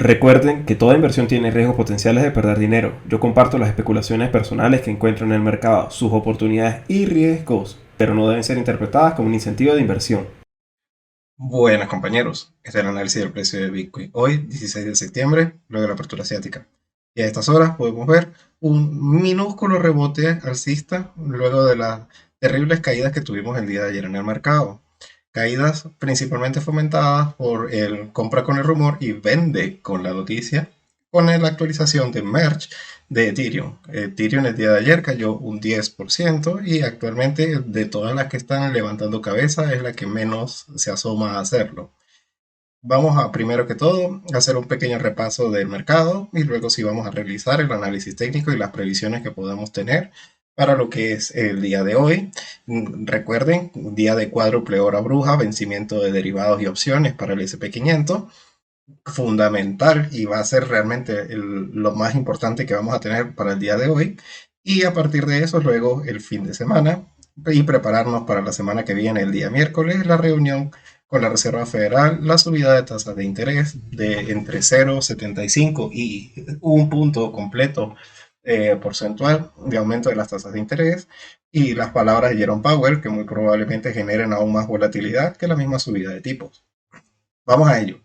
Recuerden que toda inversión tiene riesgos potenciales de perder dinero. Yo comparto las especulaciones personales que encuentro en el mercado, sus oportunidades y riesgos, pero no deben ser interpretadas como un incentivo de inversión. Buenas compañeros, este es el análisis del precio de Bitcoin hoy, 16 de septiembre, luego de la apertura asiática. Y a estas horas podemos ver un minúsculo rebote alcista luego de las terribles caídas que tuvimos el día de ayer en el mercado. Caídas principalmente fomentadas por el compra con el rumor y vende con la noticia, con la actualización de Merge de Ethereum. Ethereum el día de ayer cayó un 10% y actualmente de todas las que están levantando cabeza es la que menos se asoma a hacerlo. Vamos a, primero que todo, hacer un pequeño repaso del mercado y luego sí vamos a realizar el análisis técnico y las previsiones que podamos tener para lo que es el día de hoy. Recuerden, día de cuádruple hora bruja, vencimiento de derivados y opciones para el SP500, fundamental y va a ser realmente lo más importante que vamos a tener para el día de hoy. Y a partir de eso, luego el fin de semana y prepararnos para la semana que viene, el día miércoles, la reunión con la Reserva Federal, la subida de tasas de interés de entre 0,75 y un punto completo porcentual de aumento de las tasas de interés y las palabras de Jerome Powell que muy probablemente generen aún más volatilidad que la misma subida de tipos. Vamos a ello.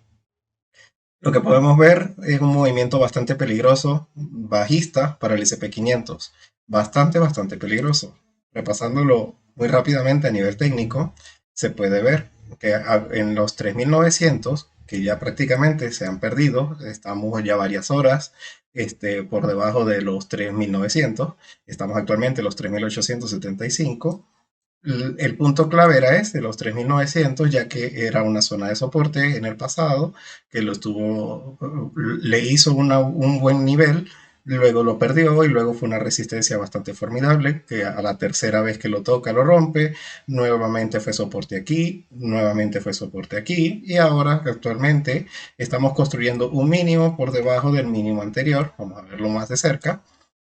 Lo que podemos ver es un movimiento bastante peligroso, bajista para el SP500. Bastante peligroso. Repasándolo muy rápidamente a nivel técnico, se puede ver que en los 3900, que ya prácticamente se han perdido, estamos ya varias horas por debajo de los 3900, estamos actualmente en los 3875. El punto clave era este, los 3900, ya que era una zona de soporte en el pasado, que le hizo un buen nivel, luego lo perdió y luego fue una resistencia bastante formidable, que a la tercera vez que lo toca lo rompe, nuevamente fue soporte aquí, nuevamente fue soporte aquí, y ahora actualmente estamos construyendo un mínimo por debajo del mínimo anterior, vamos a verlo más de cerca,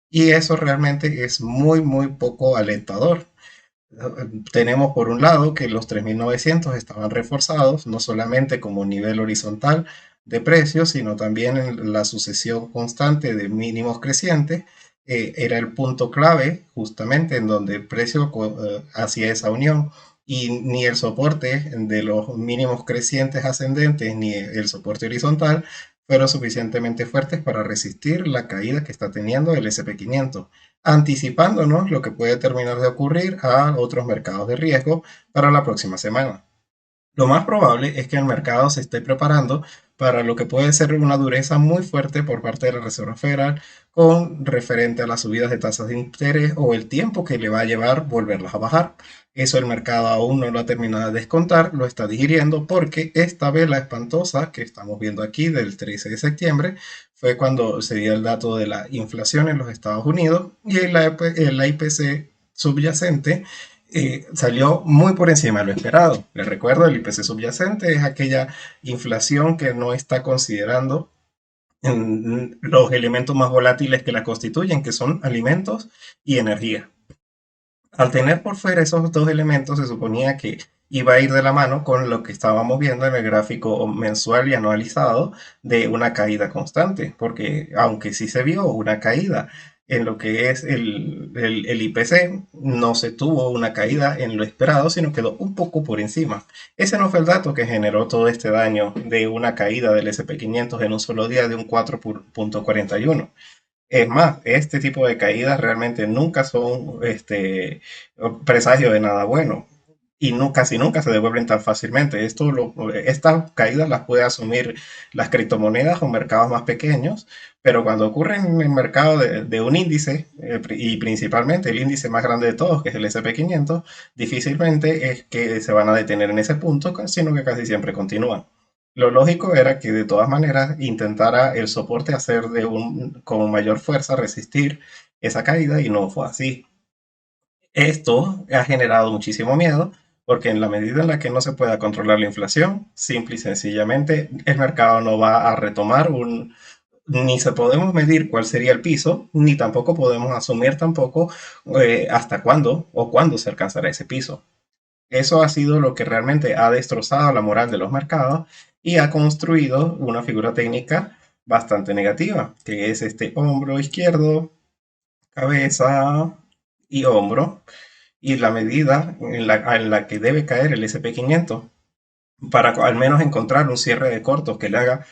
y eso realmente es muy poco alentador. Tenemos por un lado que los 3900 estaban reforzados, no solamente como nivel horizontal de precios, sino también en la sucesión constante de mínimos crecientes. Era el punto clave justamente en donde el precio hacía esa unión y ni el soporte de los mínimos crecientes ascendentes ni el soporte horizontal fueron suficientemente fuertes para resistir la caída que está teniendo el SP500, anticipándonos lo que puede terminar de ocurrir a otros mercados de riesgo para la próxima semana. Lo más probable es que el mercado se esté preparando para lo que puede ser una dureza muy fuerte por parte de la Reserva Federal con referente a las subidas de tasas de interés o el tiempo que le va a llevar volverlas a bajar. Eso el mercado aún no lo ha terminado de descontar, lo está digiriendo porque esta vela espantosa que estamos viendo aquí del 13 de septiembre fue cuando se dio el dato de la inflación en los Estados Unidos y el IPC subyacente salió muy por encima de lo esperado. Les recuerdo, el IPC subyacente es aquella inflación que no está considerando los elementos más volátiles que la constituyen, que son alimentos y energía. Al tener por fuera esos dos elementos, se suponía que iba a ir de la mano con lo que estábamos viendo en el gráfico mensual y anualizado de una caída constante, porque aunque sí se vio una caída en lo que es el IPC, no se tuvo una caída en lo esperado, sino quedó un poco por encima. Ese no fue el dato que generó todo este daño de una caída del SP500 en un solo día de un 4,41. Es más, este tipo de caídas realmente nunca son presagio de nada bueno y no, casi nunca se devuelven tan fácilmente. Estas caídas las puede asumir las criptomonedas o mercados más pequeños, pero cuando ocurren en el mercado de un índice, y principalmente el índice más grande de todos, que es el SP500, difícilmente es que se van a detener en ese punto, sino que casi siempre continúan. Lo lógico era que de todas maneras intentara el soporte hacer con mayor fuerza resistir esa caída y no fue así. Esto ha generado muchísimo miedo porque en la medida en la que no se pueda controlar la inflación, simple y sencillamente el mercado no va a retomar ni se podemos medir cuál sería el piso, ni tampoco podemos asumir tampoco hasta cuándo o cuándo se alcanzará ese piso. Eso ha sido lo que realmente ha destrozado la moral de los mercados y ha construido una figura técnica bastante negativa, que es este hombro izquierdo, cabeza y hombro, y la medida en la que debe caer el SP500 para al menos encontrar un cierre de cortos que le haga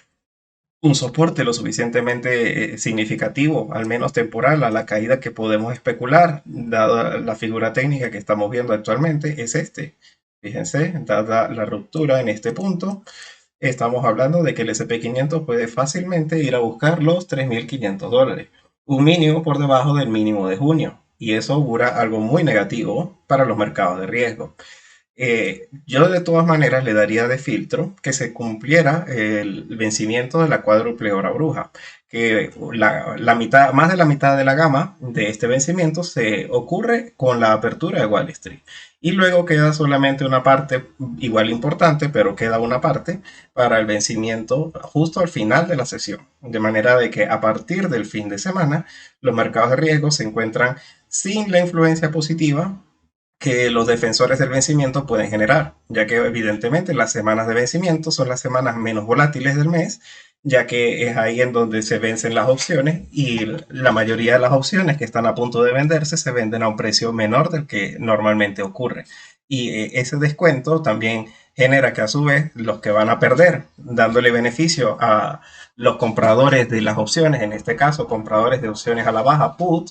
un soporte lo suficientemente significativo, al menos temporal, a la caída que podemos especular, dada la figura técnica que estamos viendo actualmente, es este. Fíjense, dada la ruptura en este punto, estamos hablando de que el SP500 puede fácilmente ir a buscar los $3.500, un mínimo por debajo del mínimo de junio, y eso augura algo muy negativo para los mercados de riesgo. Yo de todas maneras le daría de filtro que se cumpliera el vencimiento de la cuádruple hora bruja, que la mitad, más de la mitad de la gama de este vencimiento se ocurre con la apertura de Wall Street. Y luego queda solamente una parte igual importante, pero queda una parte para el vencimiento justo al final de la sesión. De manera de que a partir del fin de semana, los mercados de riesgo se encuentran sin la influencia positiva que los defensores del vencimiento pueden generar, ya que evidentemente las semanas de vencimiento son las semanas menos volátiles del mes, ya que es ahí en donde se vencen las opciones y la mayoría de las opciones que están a punto de venderse se venden a un precio menor del que normalmente ocurre. Y ese descuento también genera que a su vez los que van a perder, dándole beneficio a los compradores de las opciones, en este caso compradores de opciones a la baja, put,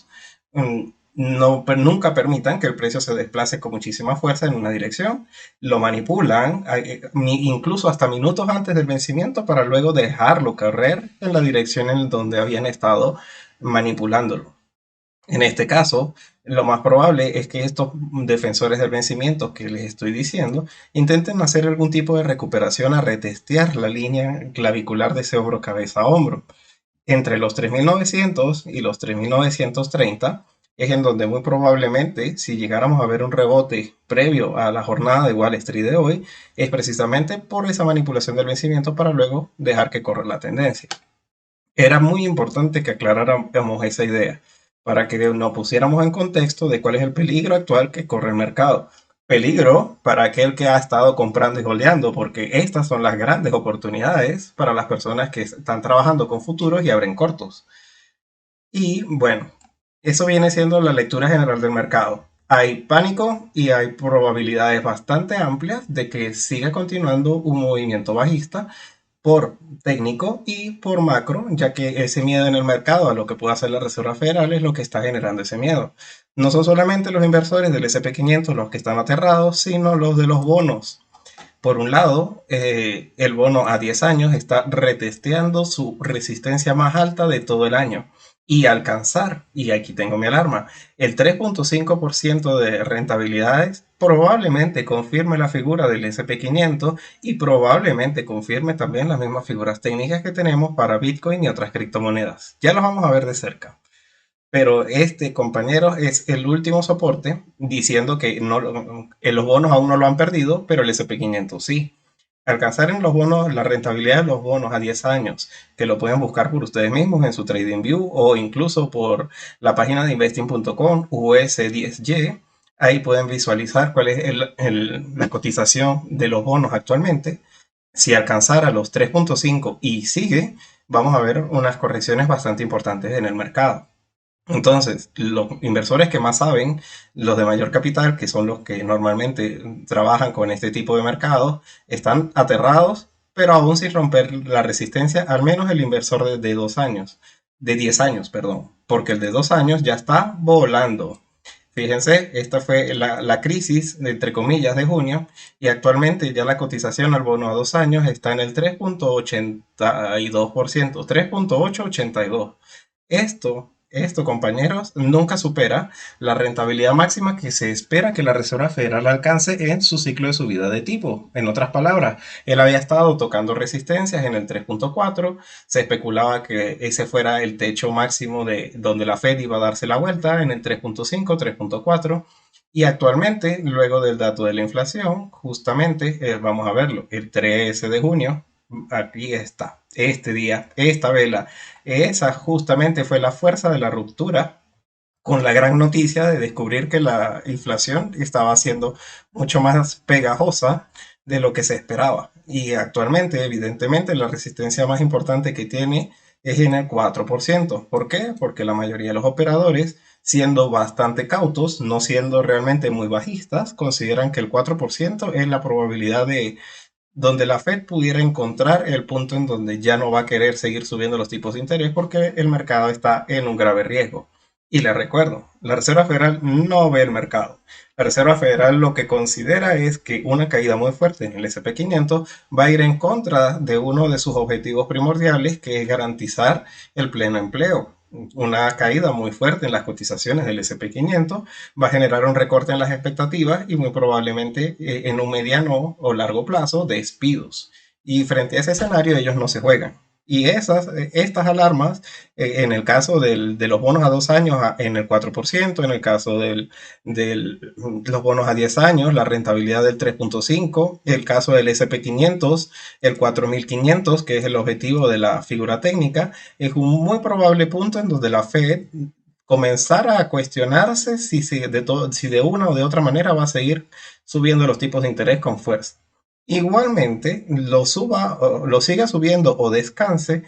no, nunca permitan que el precio se desplace con muchísima fuerza en una dirección, lo manipulan incluso hasta minutos antes del vencimiento para luego dejarlo correr en la dirección en donde habían estado manipulándolo. En este caso, lo más probable es que estos defensores del vencimiento que les estoy diciendo intenten hacer algún tipo de recuperación a retestear la línea clavicular de ese hombro cabeza a hombro entre los 3.900 y los 3.930 es en donde muy probablemente, si llegáramos a ver un rebote previo a la jornada de Wall Street de hoy, es precisamente por esa manipulación del vencimiento para luego dejar que corra la tendencia. Era muy importante que aclaráramos esa idea para que nos pusiéramos en contexto de cuál es el peligro actual que corre el mercado. Peligro para aquel que ha estado comprando y holdeando, porque estas son las grandes oportunidades para las personas que están trabajando con futuros y abren cortos. Y bueno, eso viene siendo la lectura general del mercado. Hay pánico y hay probabilidades bastante amplias de que siga continuando un movimiento bajista por técnico y por macro, ya que ese miedo en el mercado a lo que puede hacer la Reserva Federal es lo que está generando ese miedo. No son solamente los inversores del SP500 los que están aterrados, sino los de los bonos. Por un lado, el bono a 10 años está retesteando su resistencia más alta de todo el año y alcanzar, y aquí tengo mi alarma, el 3.5% de rentabilidades probablemente confirme la figura del SP500 y probablemente confirme también las mismas figuras técnicas que tenemos para Bitcoin y otras criptomonedas. Ya los vamos a ver de cerca. Pero este, compañero, es el último soporte diciendo que no, los bonos aún no lo han perdido, pero el SP500 sí. Alcanzar en los bonos la rentabilidad de los bonos a 10 años, que lo pueden buscar por ustedes mismos en su TradingView o incluso por la página de investing.com US10Y. Ahí pueden visualizar cuál es la cotización de los bonos actualmente. Si alcanzara los 3.5 y sigue, vamos a ver unas correcciones bastante importantes en el mercado. Entonces, los inversores que más saben, los de mayor capital, que son los que normalmente trabajan con este tipo de mercados, están aterrados, pero aún sin romper la resistencia, al menos el inversor de 2 años, de 10 años, perdón, porque el de 2 años ya está volando. Fíjense, esta fue la crisis, entre comillas, de junio, y actualmente ya la cotización al bono a 2 años está en el 3.82%, 3.882. Esto, compañeros, nunca supera la rentabilidad máxima que se espera que la Reserva Federal alcance en su ciclo de subida de tipo. En otras palabras, él había estado tocando resistencias en el 3.4, se especulaba que ese fuera el techo máximo de donde la Fed iba a darse la vuelta en el 3.5, 3.4. Y actualmente, luego del dato de la inflación, justamente vamos a verlo, el 13 de junio, aquí está, este día, esta vela, esa justamente fue la fuerza de la ruptura con la gran noticia de descubrir que la inflación estaba siendo mucho más pegajosa de lo que se esperaba. Y actualmente, evidentemente, la resistencia más importante que tiene es en el 4%. ¿Por qué? Porque la mayoría de los operadores, siendo bastante cautos, no siendo realmente muy bajistas, consideran que el 4% es la probabilidad de donde la Fed pudiera encontrar el punto en donde ya no va a querer seguir subiendo los tipos de interés porque el mercado está en un grave riesgo. Y les recuerdo, la Reserva Federal no ve el mercado. La Reserva Federal lo que considera es que una caída muy fuerte en el SP 500 va a ir en contra de uno de sus objetivos primordiales, que es garantizar el pleno empleo. Una caída muy fuerte en las cotizaciones del SP 500 va a generar un recorte en las expectativas y muy probablemente en un mediano o largo plazo despidos. Y frente a ese escenario ellos no se juegan. Y estas alarmas, en el caso de los bonos a 2 años en el 4%, en el caso los bonos a 10 años, la rentabilidad del 3,5%, el caso del SP 500, el 4500, que es el objetivo de la figura técnica, es un muy probable punto en donde la Fed comenzara a cuestionarse si de una o de otra manera va a seguir subiendo los tipos de interés con fuerza. Igualmente, lo siga subiendo o descanse,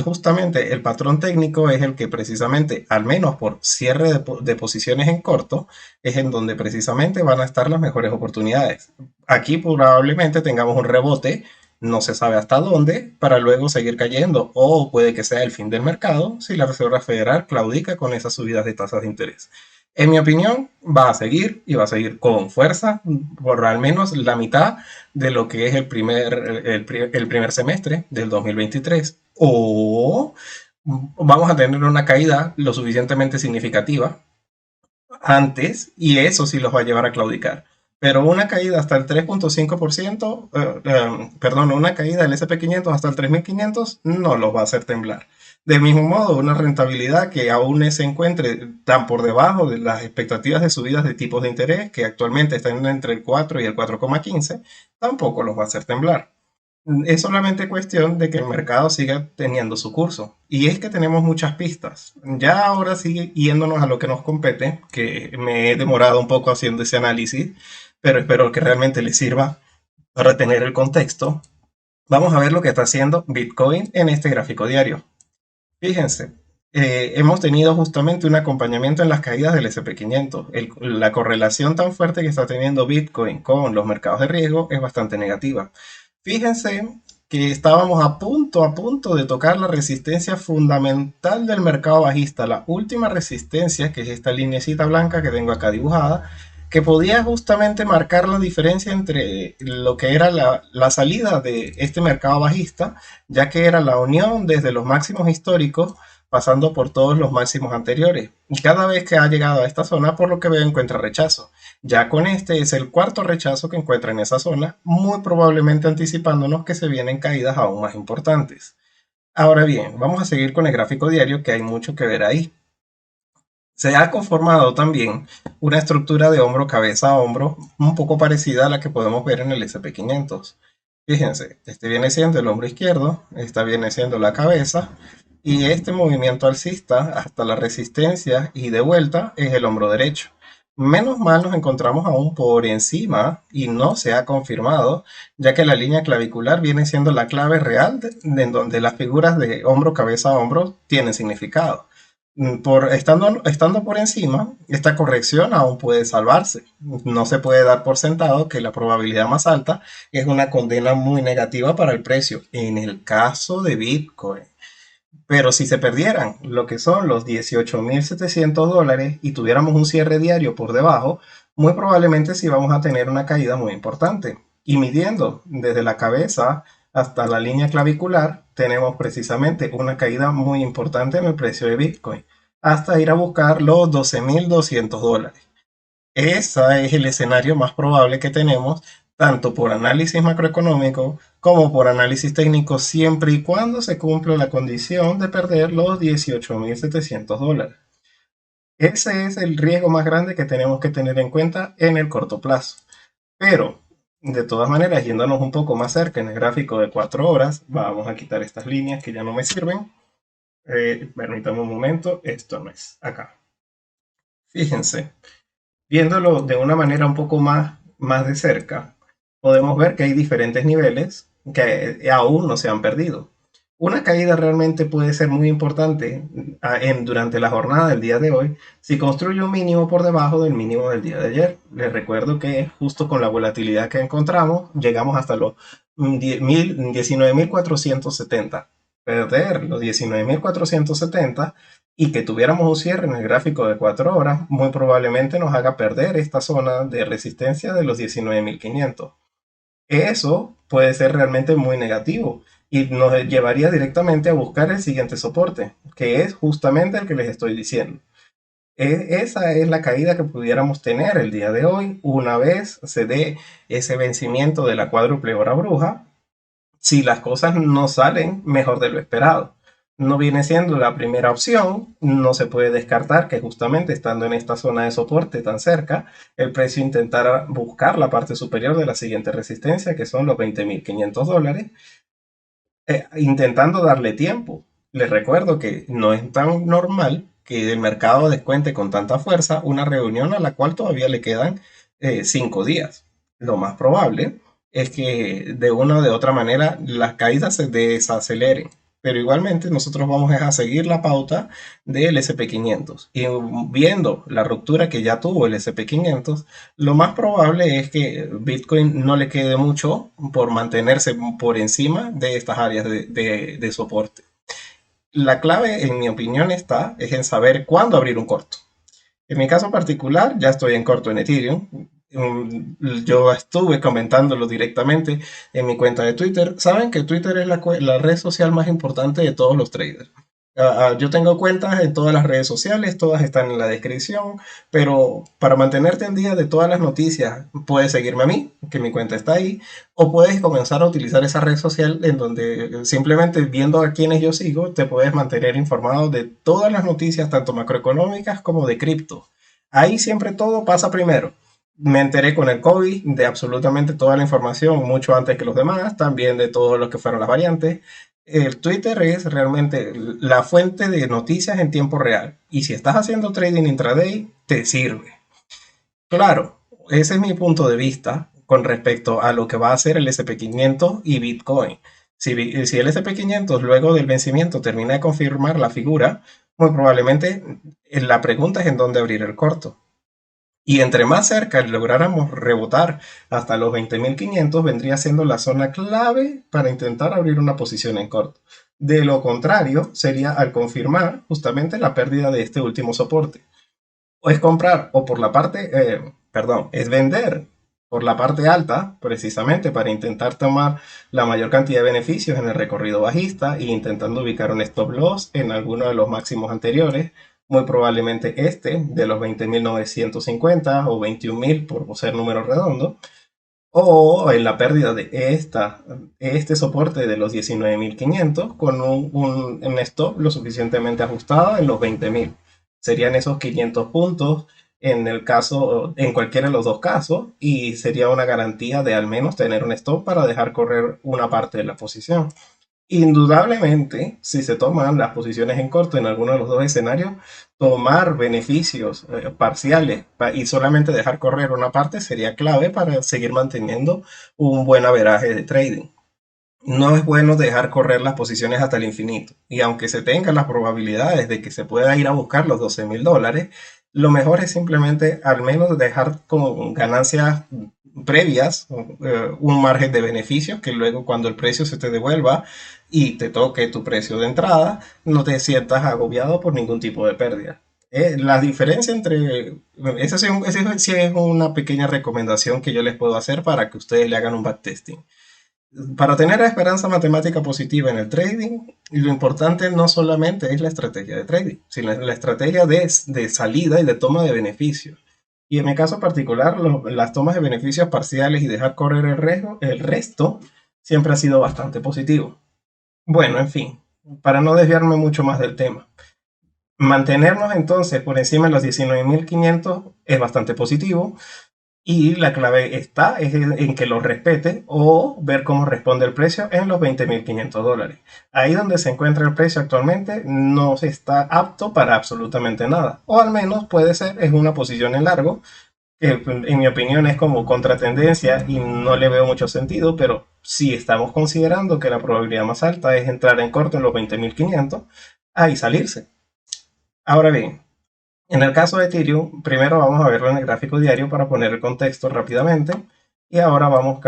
justamente el patrón técnico es el que precisamente, al menos por cierre de posiciones en corto, es en donde precisamente van a estar las mejores oportunidades. Aquí probablemente tengamos un rebote, no se sabe hasta dónde, para luego seguir cayendo, o puede que sea el fin del mercado si la Reserva Federal claudica con esas subidas de tasas de interés. En mi opinión, va a seguir y va a seguir con fuerza por al menos la mitad de lo que es el primer semestre del 2023. O vamos a tener una caída lo suficientemente significativa antes y eso sí los va a llevar a claudicar. Pero una caída hasta el 3,5%, perdón, una caída del SP 500 hasta el 3500 no los va a hacer temblar. Del mismo modo, una rentabilidad que aún se encuentre tan por debajo de las expectativas de subidas de tipos de interés, que actualmente están entre el 4 y el 4,15, tampoco los va a hacer temblar. Es solamente cuestión de que el mercado siga teniendo su curso. Y es que tenemos muchas pistas. Ya ahora sigue yéndonos a lo que nos compete, que me he demorado un poco haciendo ese análisis, pero espero que realmente les sirva para tener el contexto. Vamos a ver lo que está haciendo Bitcoin en este gráfico diario. Fíjense, hemos tenido justamente un acompañamiento en las caídas del SP 500. La correlación tan fuerte que está teniendo Bitcoin con los mercados de riesgo es bastante negativa. Fíjense que estábamos a punto de tocar la resistencia fundamental del mercado bajista, la última resistencia, que es esta linecita blanca que tengo acá dibujada, que podía justamente marcar la diferencia entre lo que era la salida de este mercado bajista, ya que era la unión desde los máximos históricos pasando por todos los máximos anteriores. Y cada vez que ha llegado a esta zona, por lo que veo, encuentra rechazo. Ya con este es el cuarto rechazo que encuentra en esa zona, muy probablemente anticipándonos que se vienen caídas aún más importantes. Ahora bien, vamos a seguir con el gráfico diario, que hay mucho que ver ahí. Se ha conformado también una estructura de hombro, cabeza a hombro, un poco parecida a la que podemos ver en el SP 500. Fíjense, este viene siendo el hombro izquierdo, esta viene siendo la cabeza, y este movimiento alcista hasta la resistencia y de vuelta es el hombro derecho. Menos mal nos encontramos aún por encima y no se ha confirmado, ya que la línea clavicular viene siendo la clave real en donde las figuras de hombro, cabeza a hombro tienen significado. Estando por encima, esta corrección aún puede salvarse. No se puede dar por sentado que la probabilidad más alta es una condena muy negativa para el precio, en el caso de Bitcoin. Pero si se perdieran lo que son los $18,700 y tuviéramos un cierre diario por debajo, muy probablemente sí vamos a tener una caída muy importante. Y midiendo desde la cabeza hasta la línea clavicular, tenemos precisamente una caída muy importante en el precio de Bitcoin, hasta ir a buscar los $12,200. Ese es el escenario más probable que tenemos, tanto por análisis macroeconómico como por análisis técnico, siempre y cuando se cumpla la condición de perder los $18,700. Ese es el riesgo más grande que tenemos que tener en cuenta en el corto plazo. Pero, de todas maneras, yéndonos un poco más cerca en el gráfico de 4 horas, vamos a quitar estas líneas que ya no me sirven. Permítame un momento, esto no es acá. Fíjense, viéndolo de una manera un poco más de cerca, podemos ver que hay diferentes niveles que aún no se han perdido. Una caída realmente puede ser muy importante durante la jornada del día de hoy si construye un mínimo por debajo del mínimo del día de ayer. Les recuerdo que justo con la volatilidad que encontramos, llegamos hasta los 19.470. Perder los 19.470 y que tuviéramos un cierre en el gráfico de 4 horas, muy probablemente nos haga perder esta zona de resistencia de los 19.500. Eso puede ser realmente muy negativo y nos llevaría directamente a buscar el siguiente soporte, que es justamente el que les estoy diciendo. Esa es la caída que pudiéramos tener el día de hoy una vez se dé ese vencimiento de la cuádruple hora bruja, si las cosas no salen mejor de lo esperado. No viene siendo la primera opción, no se puede descartar que justamente estando en esta zona de soporte tan cerca, el precio intentara buscar la parte superior de la siguiente resistencia, que son los $20.500, intentando darle tiempo. Les recuerdo que no es tan normal que el mercado descuente con tanta fuerza una reunión a la cual todavía le quedan 5 días. Lo más probable es que de una o de otra manera las caídas se desaceleren. Pero igualmente nosotros vamos a seguir la pauta del SP500. Y viendo la ruptura que ya tuvo el SP500, lo más probable es que Bitcoin no le quede mucho por mantenerse por encima de estas áreas de soporte. La clave, en mi opinión, es en saber cuándo abrir un corto. En mi caso particular, ya estoy en corto en Ethereum. Yo estuve comentándolo directamente en mi cuenta de Twitter. Saben que Twitter es la red social más importante de todos los traders. Yo tengo cuentas en todas las redes sociales, todas están en la descripción, pero para mantenerte en día de todas las noticias, puedes seguirme a mí, que mi cuenta está ahí, o puedes comenzar a utilizar esa red social en donde simplemente viendo a quienes yo sigo, te puedes mantener informado de todas las noticias, tanto macroeconómicas como de cripto. Ahí siempre todo pasa primero. Me enteré con el COVID de absolutamente toda la información, mucho antes que los demás, también de todo lo que fueron las variantes. El Twitter es realmente la fuente de noticias en tiempo real. Y si estás haciendo trading intraday, te sirve. Claro, ese es mi punto de vista con respecto a lo que va a hacer el SP500 y Bitcoin. Si el SP500 luego del vencimiento termina de confirmar la figura, muy probablemente la pregunta es en dónde abrir el corto. Y entre más cerca lográramos rebotar hasta los 20.500, vendría siendo la zona clave para intentar abrir una posición en corto. De lo contrario, sería al confirmar justamente la pérdida de este último soporte. O es comprar o por la parte, perdón, es vender por la parte alta, precisamente para intentar tomar la mayor cantidad de beneficios en el recorrido bajista e intentando ubicar un stop loss en alguno de los máximos anteriores, muy probablemente este de los 20.950 o 21.000 por ser número redondo, o en la pérdida de este soporte de los 19.500 con un stop lo suficientemente ajustado en los 20.000. Serían esos 500 puntos en cualquiera de los dos casos, y sería una garantía de al menos tener un stop para dejar correr una parte de la posición. Indudablemente, si se toman las posiciones en corto en alguno de los dos escenarios, tomar beneficios parciales y solamente dejar correr una parte sería clave para seguir manteniendo un buen averaje de trading. No es bueno dejar correr las posiciones hasta el infinito. Y aunque se tengan las probabilidades de que se pueda ir a buscar los $12.000, lo mejor es simplemente al menos dejar con ganancias previas un margen de beneficios que luego cuando el precio se te devuelva y te toque tu precio de entrada, no te sientas agobiado por ningún tipo de pérdida. La diferencia entre... Esa sí es una pequeña recomendación que yo les puedo hacer para que ustedes le hagan un backtesting. Para tener la esperanza matemática positiva en el trading, lo importante no solamente es la estrategia de trading, sino la estrategia de salida y de toma de beneficios. Y en mi caso particular, las tomas de beneficios parciales y dejar correr el resto siempre ha sido bastante positivo. Bueno, en fin, para no desviarme mucho más del tema. Mantenernos entonces por encima de los 19.500 es bastante positivo. Y la clave es en que lo respete o ver cómo responde el precio en los $20.500. Ahí donde se encuentra el precio actualmente no se está apto para absolutamente nada. O al menos puede ser, es una posición en largo que en mi opinión es como contratendencia y no le veo mucho sentido, pero si estamos considerando que la probabilidad más alta es entrar en corto en los 20.500, ahí salirse. Ahora bien, en el caso de Ethereum, primero vamos a verlo en el gráfico diario para poner el contexto rápidamente y ahora vamos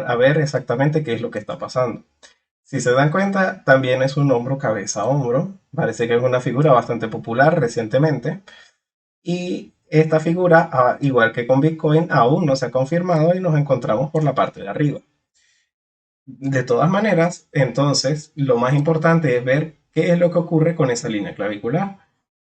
a ver exactamente qué es lo que está pasando. Si se dan cuenta, también es un hombro cabeza a hombro. Parece que es una figura bastante popular recientemente. Y esta figura, igual que con Bitcoin, aún no se ha confirmado y nos encontramos por la parte de arriba. De todas maneras, entonces, lo más importante es ver qué es lo que ocurre con esa línea clavicular,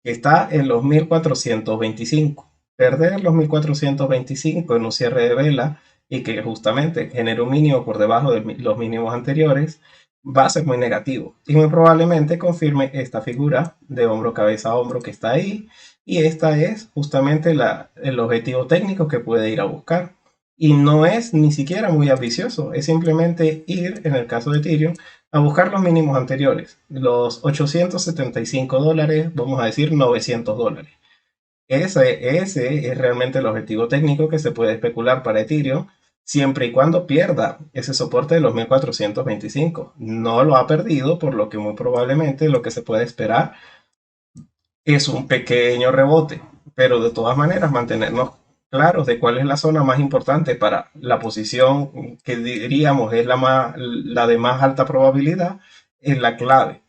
que está en los 1425. Perder los 1425 en un cierre de vela y que justamente genere un mínimo por debajo de los mínimos anteriores va a ser muy negativo y muy probablemente confirme esta figura de hombro cabeza a hombro que está ahí, y esta es justamente el objetivo técnico que puede ir a buscar. Y no es ni siquiera muy ambicioso, es simplemente ir, en el caso de Ethereum, a buscar los mínimos anteriores, los $875, vamos a decir $900. Ese es realmente el objetivo técnico que se puede especular para Ethereum, siempre y cuando pierda ese soporte de los 1425. No lo ha perdido, por lo que muy probablemente lo que se puede esperar es un pequeño rebote, pero de todas maneras mantenernos claros de cuál es la zona más importante para la posición que diríamos es la de más alta probabilidad, es la clave.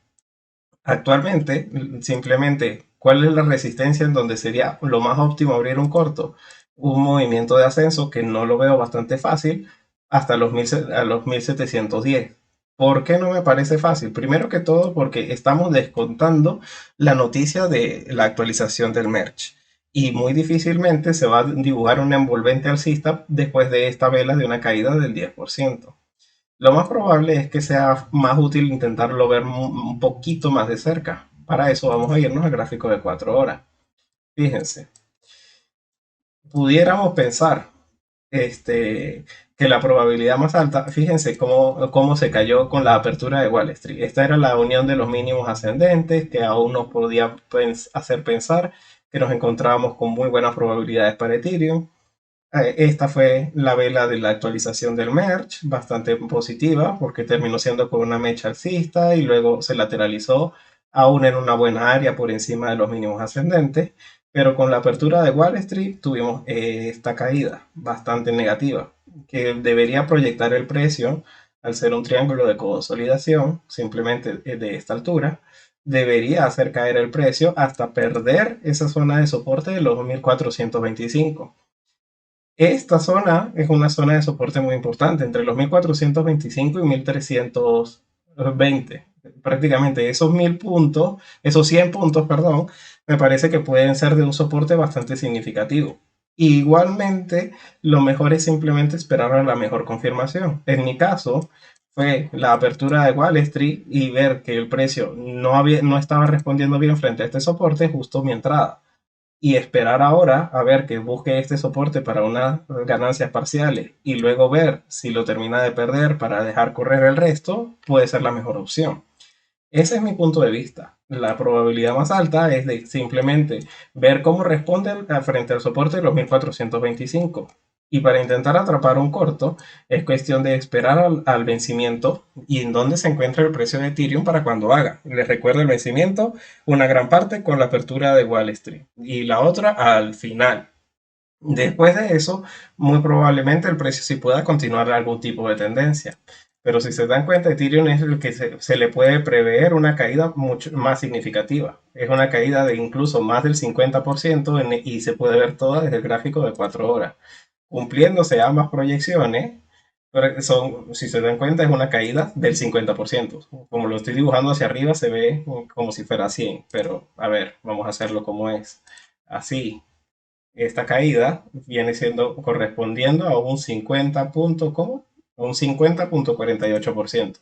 Actualmente, simplemente, ¿cuál es la resistencia en donde sería lo más óptimo abrir un corto? Un movimiento de ascenso que no lo veo bastante fácil hasta a los 1710. ¿Por qué no me parece fácil? Primero que todo porque estamos descontando la noticia de la actualización del merge y muy difícilmente se va a dibujar un envolvente alcista después de esta vela de una caída del 10%. Lo más probable es que sea más útil intentarlo ver un poquito más de cerca. Para eso vamos a irnos al gráfico de 4 horas. Fíjense, pudiéramos pensar que la probabilidad más alta, fíjense cómo se cayó con la apertura de Wall Street. Esta era la unión de los mínimos ascendentes que aún nos podía hacer pensar que nos encontrábamos con muy buenas probabilidades para Ethereum. Esta fue la vela de la actualización del merge, bastante positiva porque terminó siendo con una mecha alcista y luego se lateralizó aún en una buena área por encima de los mínimos ascendentes, pero con la apertura de Wall Street tuvimos esta caída bastante negativa que debería proyectar el precio al ser un triángulo de consolidación simplemente de esta altura. Debería hacer caer el precio hasta perder esa zona de soporte de los 1425. Esta zona es una zona de soporte muy importante, entre los 1425 y 1320. Prácticamente esos 1000 puntos, esos 100 puntos, perdón, me parece que pueden ser de un soporte bastante significativo. Igualmente, lo mejor es simplemente esperar a la mejor confirmación. En mi caso, fue la apertura de Wall Street y ver que el precio no estaba respondiendo bien frente a este soporte, justo mi entrada, y esperar ahora a ver que busque este soporte para unas ganancias parciales y luego ver si lo termina de perder para dejar correr el resto, puede ser la mejor opción. Ese es mi punto de vista. La probabilidad más alta es de simplemente ver cómo responden frente al soporte de los 1425. Y para intentar atrapar un corto, es cuestión de esperar al vencimiento y en dónde se encuentra el precio de Ethereum para cuando haga. Les recuerdo el vencimiento, una gran parte con la apertura de Wall Street y la otra al final. Después de eso, muy probablemente el precio sí pueda continuar algún tipo de tendencia. Pero si se dan cuenta, Ethereum es el que se le puede prever una caída mucho más significativa. Es una caída de incluso más del 50% y se puede ver toda desde el gráfico de 4 horas. Cumpliéndose ambas proyecciones, pero si se dan cuenta, es una caída del 50%. Como lo estoy dibujando hacia arriba, se ve como si fuera 100, pero a ver, vamos a hacerlo como es. Así, esta caída viene siendo correspondiendo a un 50 punto, ¿cómo? A un 50,48%.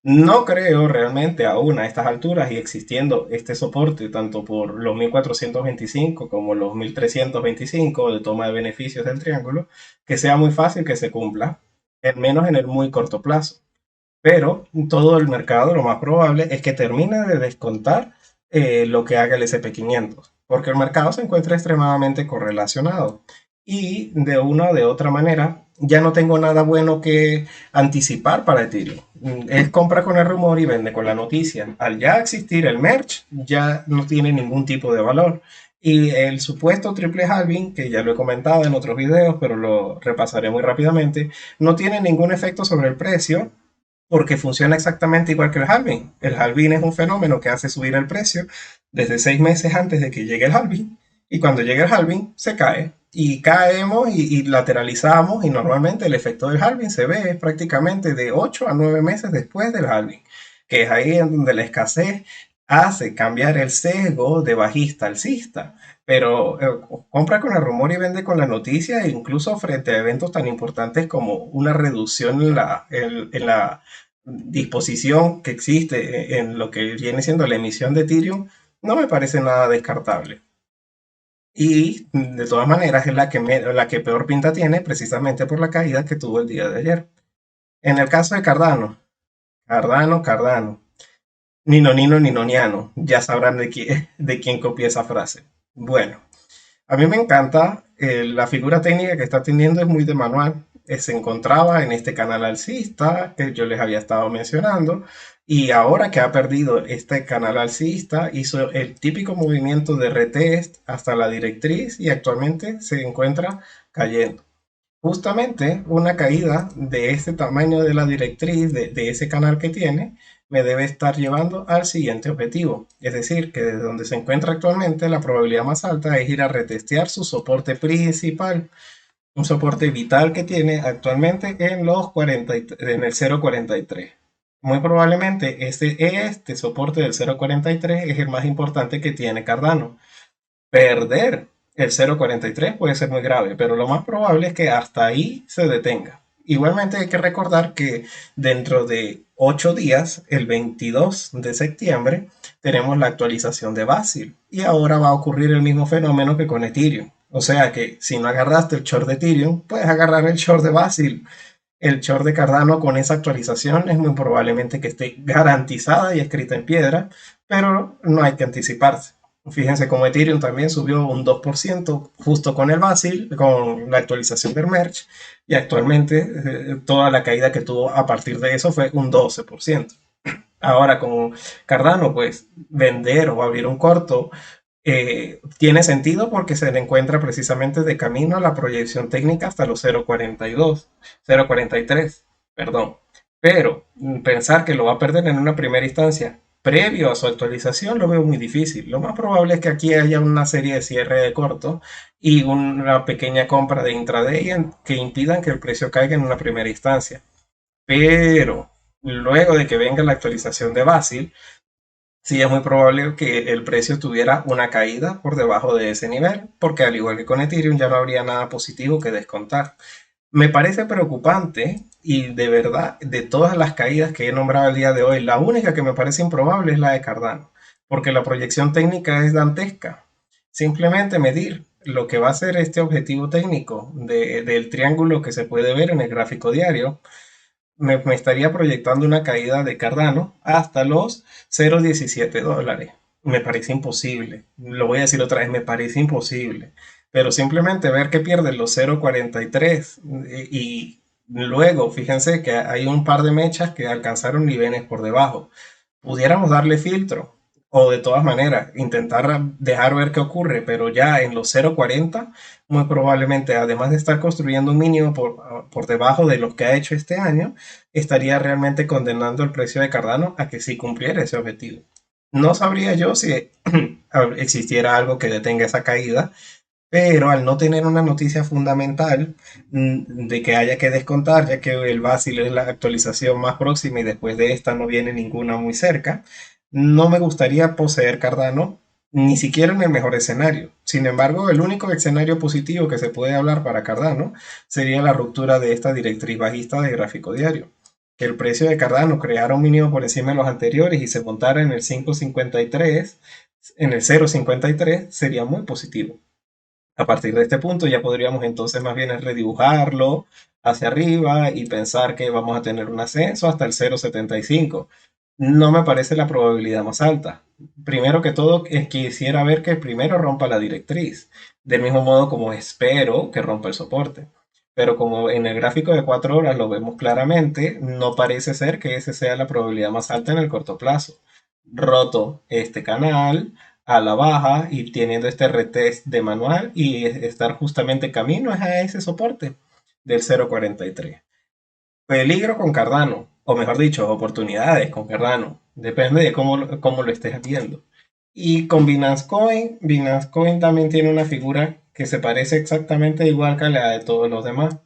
No creo realmente aún a estas alturas y existiendo este soporte tanto por los 1425 como los 1325 de toma de beneficios del triángulo, que sea muy fácil que se cumpla, al menos en el muy corto plazo. Pero todo el mercado lo más probable es que termine de descontar lo que haga el S&P 500, porque el mercado se encuentra extremadamente correlacionado. y de una o de otra manera ya no tengo nada bueno que anticipar para Ethereum. Es compra con el rumor y vende con la noticia. Al ya existir el merge, ya no tiene ningún tipo de valor. Y el supuesto triple halving, que ya lo he comentado en otros videos, pero lo repasaré muy rápidamente, no tiene ningún efecto sobre el precio porque funciona exactamente igual que el halving. El halving es un fenómeno que hace subir el precio desde 6 meses antes de que llegue el halving, y cuando llega el halving se cae y caemos y lateralizamos, y normalmente el efecto del halving se ve prácticamente de 8 a 9 meses después del halving, que es ahí en donde la escasez hace cambiar el sesgo de bajista a alcista. Pero compra con el rumor y vende con la noticia, e incluso frente a eventos tan importantes como una reducción en la disposición que existe en lo que viene siendo la emisión de Ethereum, no me parece nada descartable. Y de todas maneras es la que peor pinta tiene, precisamente por la caída que tuvo el día de ayer. En el caso de Cardano, Nino, Nino, Ninoniano, ya sabrán de quién copié esa frase. Bueno, a mí me encanta, la figura técnica que está teniendo es muy de manual. Se encontraba en este canal alcista que yo les había estado mencionando, y ahora que ha perdido este canal alcista hizo el típico movimiento de retest hasta la directriz y actualmente se encuentra cayendo. Justamente una caída de este tamaño de la directriz de ese canal que tiene me debe estar llevando al siguiente objetivo. Es decir, que desde donde se encuentra actualmente la probabilidad más alta es ir a retestear su soporte principal, un soporte vital que tiene actualmente en los 40, en el 0.43. Muy probablemente este soporte del 0.43 es el más importante que tiene Cardano. Perder el 0.43 puede ser muy grave, pero lo más probable es que hasta ahí se detenga. Igualmente hay que recordar que dentro de 8 días, el 22 de septiembre, tenemos la actualización de Basil, y ahora va a ocurrir el mismo fenómeno que con Ethereum. O sea que si no agarraste el short de Ethereum, puedes agarrar el short de Basil. El short de Cardano con esa actualización es muy probablemente que esté garantizada y escrita en piedra, pero no hay que anticiparse. Fíjense cómo Ethereum también subió un 2% justo con el Basil, con la actualización del merge, y actualmente toda la caída que tuvo a partir de eso fue un 12%. Ahora con Cardano, pues vender o abrir un corto tiene sentido porque se le encuentra precisamente de camino a la proyección técnica hasta los 0.42, 0.43, perdón. Pero pensar que lo va a perder en una primera instancia previo a su actualización lo veo muy difícil. Lo más probable es que aquí haya una serie de cierre de corto y una pequeña compra de intraday que impidan que el precio caiga en una primera instancia. Pero luego de que venga la actualización de Basil, sí es muy probable que el precio tuviera una caída por debajo de ese nivel, porque al igual que con Ethereum ya no habría nada positivo que descontar. Me parece preocupante, y de verdad, de todas las caídas que he nombrado el día de hoy, la única que me parece improbable es la de Cardano, porque la proyección técnica es dantesca. Simplemente medir lo que va a ser este objetivo técnico del triángulo que se puede ver en el gráfico diario me estaría proyectando una caída de Cardano hasta los 0.17 dólares. Me parece imposible. Lo voy a decir otra vez, me parece imposible. Pero simplemente ver que pierde los 0.43 y luego, fíjense que hay un par de mechas que alcanzaron niveles por debajo. Pudiéramos darle filtro o de todas maneras intentar dejar ver qué ocurre, pero ya en los 0.40 muy probablemente, además de estar construyendo un mínimo por debajo de lo que ha hecho este año, estaría realmente condenando el precio de Cardano a que sí cumpliera ese objetivo. No sabría yo si existiera algo que detenga esa caída, pero al no tener una noticia fundamental de que haya que descontar, ya que el Basil es la actualización más próxima y después de esta no viene ninguna muy cerca, no me gustaría poseer Cardano ni siquiera en el mejor escenario. Sin embargo, el único escenario positivo que se puede hablar para Cardano sería la ruptura de esta directriz bajista de gráfico diario. Que el precio de Cardano creara un mínimo por encima de los anteriores y se montara en el 5.53, en el 0.53, sería muy positivo. A partir de este punto ya podríamos entonces más bien redibujarlo hacia arriba y pensar que vamos a tener un ascenso hasta el 0.75. No me parece la probabilidad más alta. Primero que todo, quisiera ver que primero rompa la directriz. del mismo modo como espero que rompa el soporte. Pero como en el gráfico de 4 horas lo vemos claramente, no parece ser que esa sea la probabilidad más alta en el corto plazo. Roto este canal a la baja y teniendo este retest de manual y estar justamente camino a ese soporte del 0.43. Peligro con Cardano, o mejor dicho, oportunidades con Cardano. Depende de cómo lo estés viendo. Y con Binance Coin también tiene una figura que se parece exactamente igual que la de todos los demás.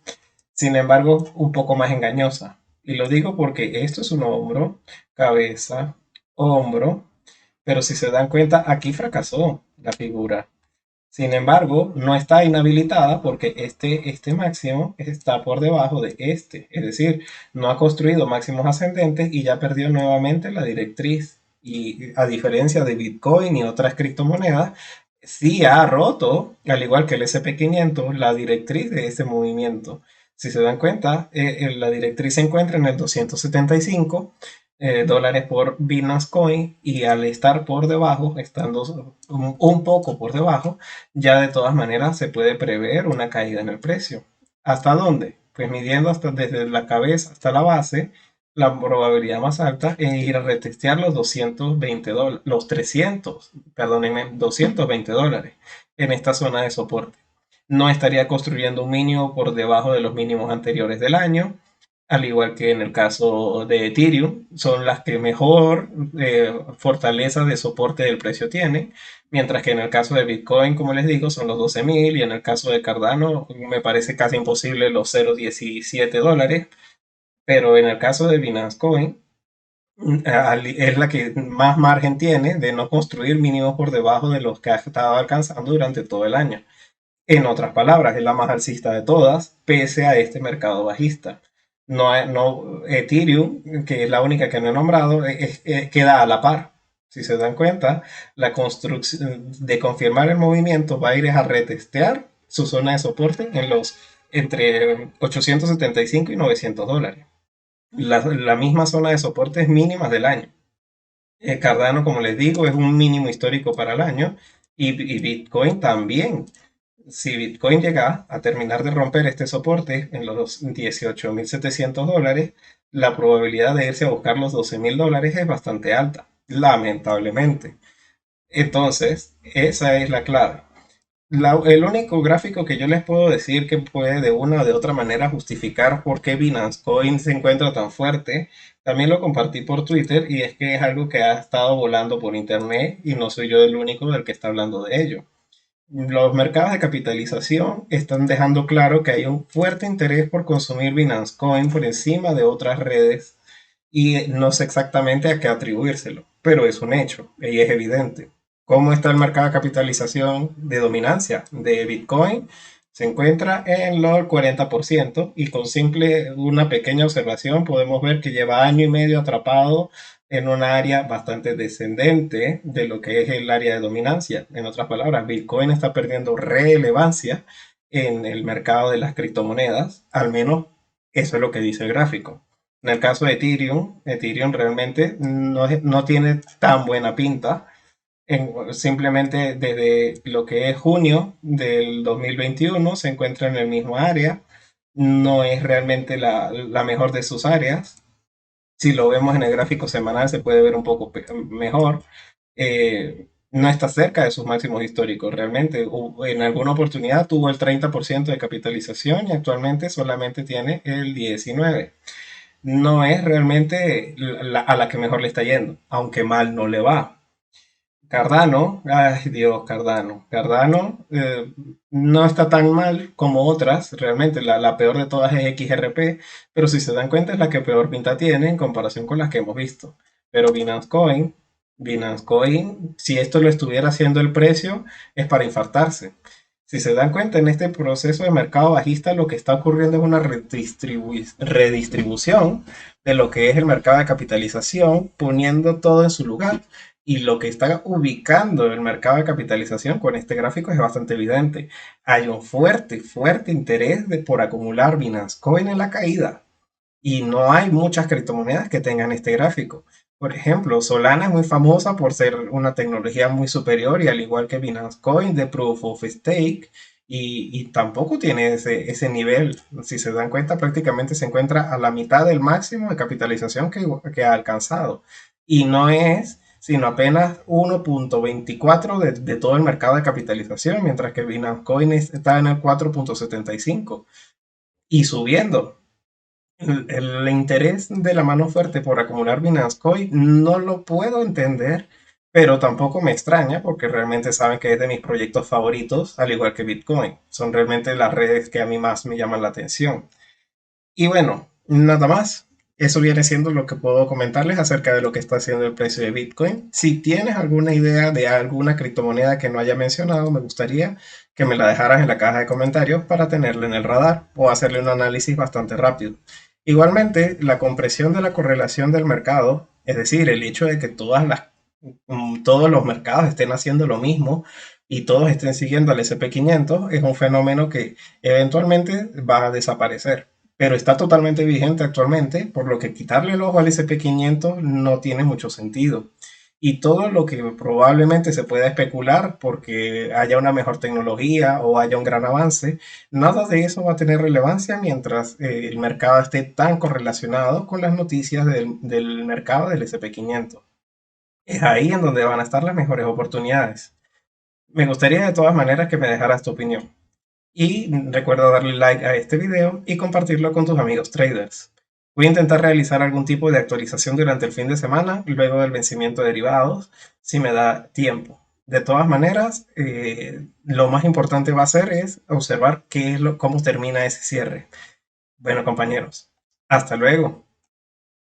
Sin embargo, un poco más engañosa. Y lo digo porque esto es un hombro, cabeza, hombro. Pero si se dan cuenta, aquí fracasó la figura. Sin embargo, no está inhabilitada porque este máximo está por debajo de este. Es decir, no ha construido máximos ascendentes y ya perdió nuevamente la directriz. Y a diferencia de Bitcoin y otras criptomonedas, sí ha roto, al igual que el SP500, la directriz de ese movimiento. Si se dan cuenta, la directriz se encuentra en el 275 dólares por Binance Coin y al estar por debajo, estando un poco por debajo, ya de todas maneras se puede prever una caída en el precio. ¿Hasta dónde? Pues midiendo hasta desde la cabeza hasta la base, la probabilidad más alta es ir a retestear los 220 dólares, los 300, perdónenme, 220 dólares en esta zona de soporte. No estaría construyendo un mínimo por debajo de los mínimos anteriores del año, al igual que en el caso de Ethereum, son las que mejor fortaleza de soporte del precio tienen, mientras que en el caso de Bitcoin, como les digo, son los 12.000 y en el caso de Cardano me parece casi imposible los 0.17 dólares, pero en el caso de Binance Coin es la que más margen tiene de no construir mínimos por debajo de los que ha estado alcanzando durante todo el año. En otras palabras, es la más alcista de todas, pese a este mercado bajista. Ethereum, que es la única que no he nombrado, queda a la par. Si se dan cuenta, la construcción de confirmar el movimiento va a ir a retestear su zona de soporte en los entre 875 y 900 dólares. La misma zona de soportes mínimas del año. Cardano, como les digo, es un mínimo histórico para el año y Bitcoin también. Si Bitcoin llega a terminar de romper este soporte en los 18.700 dólares, la probabilidad de irse a buscar los 12.000 dólares es bastante alta, lamentablemente. Entonces, esa es la clave. El único gráfico que yo les puedo decir que puede de una o de otra manera justificar por qué Binance Coin se encuentra tan fuerte, también lo compartí por Twitter y es que es algo que ha estado volando por internet y no soy yo el único del que está hablando de ello. Los mercados de capitalización están dejando claro que hay un fuerte interés por consumir Binance Coin por encima de otras redes y no sé exactamente a qué atribuírselo, pero es un hecho y es evidente. ¿Cómo está el mercado de capitalización de dominancia de Bitcoin? Se encuentra en los 40% y con simple una pequeña observación podemos ver que lleva año y medio atrapado en un área bastante descendente de lo que es el área de dominancia. En otras palabras, Bitcoin está perdiendo relevancia en el mercado de las criptomonedas, al menos eso es lo que dice el gráfico. En el caso de Ethereum, Ethereum realmente no tiene tan buena pinta. Simplemente desde lo que es junio del 2021 se encuentra en el mismo área. No es realmente la mejor de sus áreas. Si lo vemos en el gráfico semanal se puede ver un poco mejor. No está cerca de sus máximos históricos. Realmente en alguna oportunidad tuvo el 30% de capitalización y actualmente solamente tiene el 19%. No es realmente a la que mejor le está yendo, aunque mal no le va. Cardano, ay Dios, Cardano. Cardano no está tan mal como otras, realmente la peor de todas es XRP, pero si se dan cuenta es la que peor pinta tiene en comparación con las que hemos visto. Pero Binance Coin, si esto lo estuviera haciendo el precio, es para infartarse. Si se dan cuenta en este proceso de mercado bajista, lo que está ocurriendo es una redistribución de lo que es el mercado de capitalización, poniendo todo en su lugar. Y lo que está ubicando el mercado de capitalización con este gráfico es bastante evidente. Hay un fuerte interés por acumular Binance Coin en la caída. Y no hay muchas criptomonedas que tengan este gráfico. Por ejemplo, Solana es muy famosa por ser una tecnología muy superior y al igual que Binance Coin de Proof of Stake y tampoco tiene ese nivel. Si se dan cuenta, prácticamente se encuentra a la mitad del máximo de capitalización que ha alcanzado. Y no es sino apenas 1.24 de todo el mercado de capitalización, mientras que Binance Coin está en el 4.75 y subiendo. El interés de la mano fuerte por acumular Binance Coin no lo puedo entender, pero tampoco me extraña porque realmente saben que es de mis proyectos favoritos, al igual que Bitcoin. Son realmente las redes que a mí más me llaman la atención. Y bueno, nada más. Eso viene siendo lo que puedo comentarles acerca de lo que está haciendo el precio de Bitcoin. Si tienes alguna idea de alguna criptomoneda que no haya mencionado, me gustaría que me la dejaras en la caja de comentarios para tenerla en el radar o hacerle un análisis bastante rápido. Igualmente, la compresión de la correlación del mercado, es decir, el hecho de que todos los mercados estén haciendo lo mismo y todos estén siguiendo al SP 500, es un fenómeno que eventualmente va a desaparecer, pero está totalmente vigente actualmente, por lo que quitarle el ojo al SP 500 no tiene mucho sentido. Y todo lo que probablemente se pueda especular porque haya una mejor tecnología o haya un gran avance, nada de eso va a tener relevancia mientras el mercado esté tan correlacionado con las noticias del mercado del SP 500. Es ahí en donde van a estar las mejores oportunidades. Me gustaría de todas maneras que me dejaras tu opinión. Y recuerda darle like a este video y compartirlo con tus amigos traders. Voy a intentar realizar algún tipo de actualización durante el fin de semana, luego del vencimiento de derivados, si me da tiempo. De todas maneras, lo más importante va a ser es observar cómo termina ese cierre. Bueno, compañeros, hasta luego.